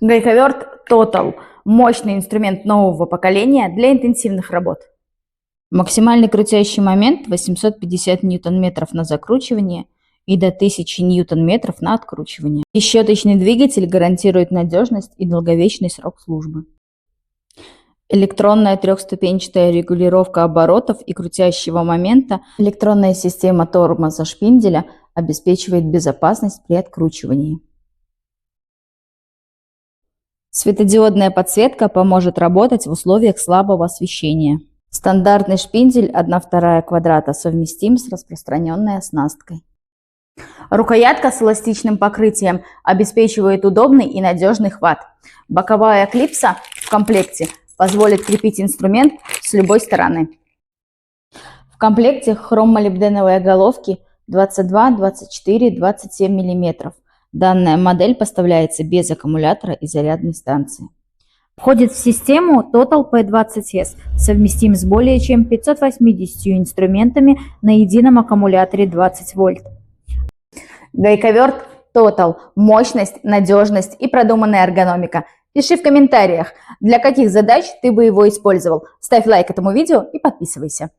Гайковерт Total – мощный инструмент нового поколения для интенсивных работ. Максимальный крутящий момент 850 ньютон-метров на закручивание и до 1000 ньютон-метров на откручивание. И щеточный двигатель гарантирует надежность и долговечный срок службы. Электронная трехступенчатая регулировка оборотов и крутящего момента, электронная система тормоза шпинделя обеспечивает безопасность при откручивании. Светодиодная подсветка поможет работать в условиях слабого освещения. Стандартный шпиндель 1/2 квадрата совместим с распространенной оснасткой. Рукоятка с эластичным покрытием обеспечивает удобный и надежный хват. Боковая клипса в комплекте позволит крепить инструмент с любой стороны. В комплекте хроммолибденовые головки 22, 24, 27 мм. Данная модель поставляется без аккумулятора и зарядной станции. Входит в систему Total P20S, совместим с более чем 580 инструментами на едином аккумуляторе 20 вольт. Гайковерт Total – мощность, надежность и продуманная эргономика. Пиши в комментариях, для каких задач ты бы его использовал. Ставь лайк этому видео и подписывайся.